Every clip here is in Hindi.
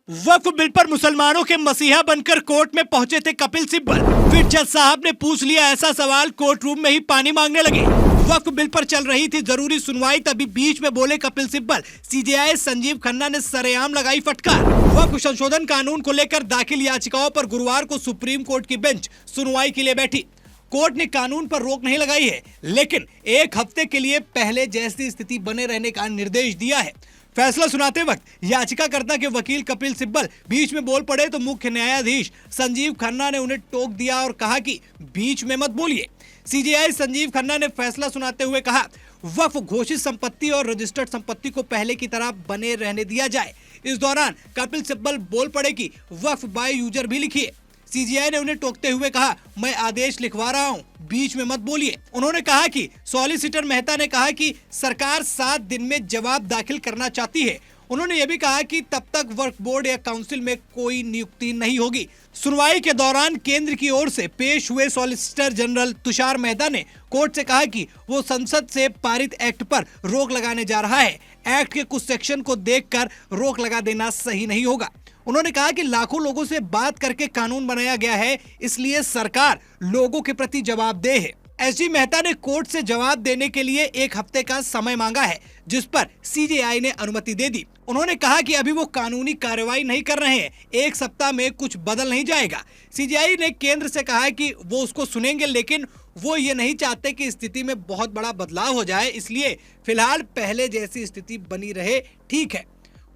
वक्फ बिल पर मुसलमानों के मसीहा बनकर कोर्ट में पहुंचे थे कपिल सिब्बल। फिर जज साहब ने पूछ लिया ऐसा सवाल, कोर्ट रूम में ही पानी मांगने लगे। वक्फ बिल पर चल रही थी जरूरी सुनवाई, तभी बीच में बोले कपिल सिब्बल। सीजेआई संजीव खन्ना ने सरेआम लगाई फटकार। वक्फ संशोधन कानून को लेकर दाखिल याचिकाओं पर गुरुवार को सुप्रीम कोर्ट की बेंच सुनवाई के लिए बैठी। कोर्ट ने कानून पर रोक नहीं लगाई है, लेकिन एक हफ्ते के लिए पहले जैसी स्थिति बने रहने का निर्देश दिया है। फैसला सुनाते वक्त याचिकाकर्ता के वकील कपिल सिब्बल बीच में बोल पड़े तो मुख्य न्यायाधीश संजीव खन्ना ने उन्हें टोक दिया और कहा कि बीच में मत बोलिए। सीजेआई संजीव खन्ना ने फैसला सुनाते हुए कहा, वक्फ घोषित संपत्ति और रजिस्टर्ड संपत्ति को पहले की तरह बने रहने दिया जाए। इस दौरान कपिल सिब्बल बोल पड़े कि वक्फ बाय यूजर भी लिखिए। सीजीआई ने उन्हें टोकते हुए कहा, मैं आदेश लिखवा रहा हूं, बीच में मत बोलिए। उन्होंने कहा कि सॉलिसिटर मेहता ने कहा कि सरकार 7 दिन में जवाब दाखिल करना चाहती है। उन्होंने यह भी कहा कि तब तक वक्फ बोर्ड या काउंसिल में कोई नियुक्ति नहीं होगी। सुनवाई के दौरान केंद्र की ओर से पेश हुए सॉलिसिटर जनरल तुषार मेहता ने कोर्ट से कहा कि वो संसद से पारित एक्ट पर रोक लगाने जा रहा है। एक्ट के कुछ सेक्शन को देखकर रोक लगा देना सही नहीं होगा। उन्होंने कहा कि लाखों लोगों से बात करके कानून बनाया गया है, इसलिए सरकार लोगों के प्रति जवाबदेह है। एसजी मेहता ने कोर्ट से जवाब देने के लिए 1 हफ्ते का समय मांगा है, जिस पर सीजेआई ने अनुमति दे दी। उन्होंने कहा कि अभी वो कानूनी कार्रवाई नहीं कर रहे हैं, 1 सप्ताह में कुछ बदल नहीं जाएगा। सीजेआई ने केंद्र से कहा कि वो उसको सुनेंगे, लेकिन वो ये नहीं चाहते कि स्थिति में बहुत बड़ा बदलाव हो जाए, इसलिए फिलहाल पहले जैसी स्थिति बनी रहे ठीक है।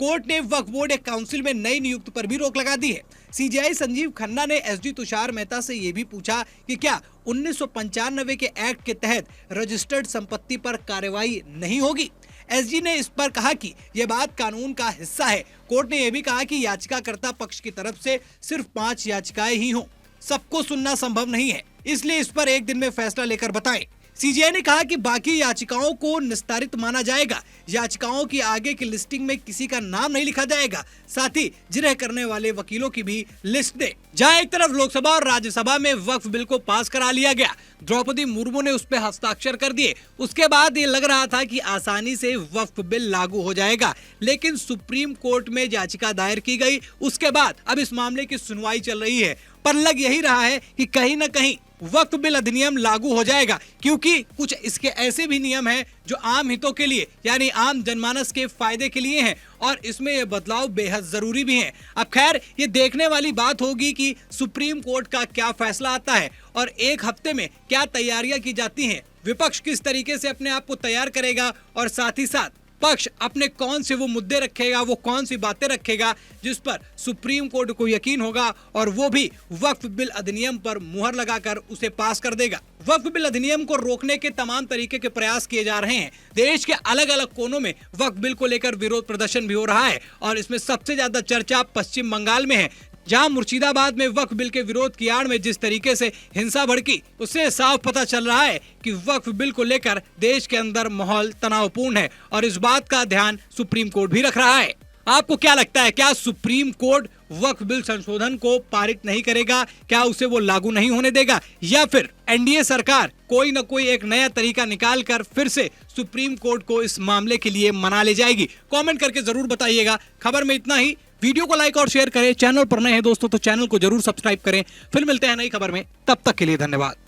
कोर्ट ने वक्फ बोर्ड या काउंसिल में नई नियुक्ति पर भी रोक लगा दी है। सीजेआई संजीव खन्ना ने एसडी तुषार मेहता से यह भी पूछा कि क्या 1995 के एक्ट के तहत रजिस्टर्ड संपत्ति पर कार्रवाई नहीं होगी। एसजी ने इस पर कहा कि यह बात कानून का हिस्सा है। कोर्ट ने यह भी कहा कि याचिकाकर्ता पक्ष की तरफ से सिर्फ 5 याचिकाएं ही हों, सबको सुनना संभव नहीं है, इसलिए इस पर 1 दिन में फैसला लेकर बताएं। सीजीआई ने कहा कि बाकी याचिकाओं को निस्तारित माना जाएगा। याचिकाओं की आगे की लिस्टिंग में किसी का नाम नहीं लिखा जाएगा, साथ ही जिरह करने वाले वकीलों की भी लिस्ट दे। जहां एक तरफ लोकसभा और राज्यसभा में वक्फ बिल को पास करा लिया गया, द्रौपदी मुर्मू ने उस पर हस्ताक्षर कर दिए। उसके बाद ये लग रहा था कि आसानी से वक्फ बिल लागू हो जाएगा, लेकिन सुप्रीम कोर्ट में याचिका दायर की गई। उसके बाद अब इस मामले की सुनवाई चल रही है, पर लग यही रहा है कि कहीं न कहीं वक्फ बिल अधिनियम लागू हो जाएगा, क्योंकि कुछ इसके ऐसे भी नियम हैं जो आम हितों के लिए यानी आम जनमानस के फायदे के लिए हैं, और इसमें यह बदलाव बेहद जरूरी भी है। अब खैर ये देखने वाली बात होगी कि सुप्रीम कोर्ट का क्या फैसला आता है और 1 हफ्ते में क्या तैयारियां की जाती हैं। विपक्ष किस तरीके से अपने आप को तैयार करेगा और साथ ही साथ पक्ष अपने कौन से वो मुद्दे रखेगा, वो कौन सी बातें रखेगा जिस पर सुप्रीम कोर्ट को यकीन होगा और वो भी वक्फ बिल अधिनियम पर मुहर लगाकर उसे पास कर देगा। वक्फ बिल अधिनियम को रोकने के तमाम तरीके के प्रयास किए जा रहे हैं। देश के अलग अलग कोनों में वक्फ बिल को लेकर विरोध प्रदर्शन भी हो रहा है, और इसमें सबसे ज्यादा चर्चा पश्चिम बंगाल में है, जहां मुर्शिदाबाद में वक्फ बिल के विरोध की आड़ में जिस तरीके से हिंसा भड़की, उससे साफ पता चल रहा है कि वक्फ बिल को लेकर देश के अंदर माहौल तनावपूर्ण है, और इस बात का ध्यान सुप्रीम कोर्ट भी रख रहा है। आपको क्या लगता है, क्या सुप्रीम कोर्ट वक्फ बिल संशोधन को पारित नहीं करेगा? क्या उसे वो लागू नहीं होने देगा, या फिर एनडीए सरकार कोई न कोई एक नया तरीका निकाल कर फिर से सुप्रीम कोर्ट को इस मामले के लिए मना ले जाएगी? कमेंट करके जरूर बताइएगा। खबर में इतना ही। वीडियो को लाइक और शेयर करें। चैनल पर नए हैं दोस्तों तो चैनल को जरूर सब्सक्राइब करें। फिर मिलते हैं नई खबर में, तब तक के लिए धन्यवाद।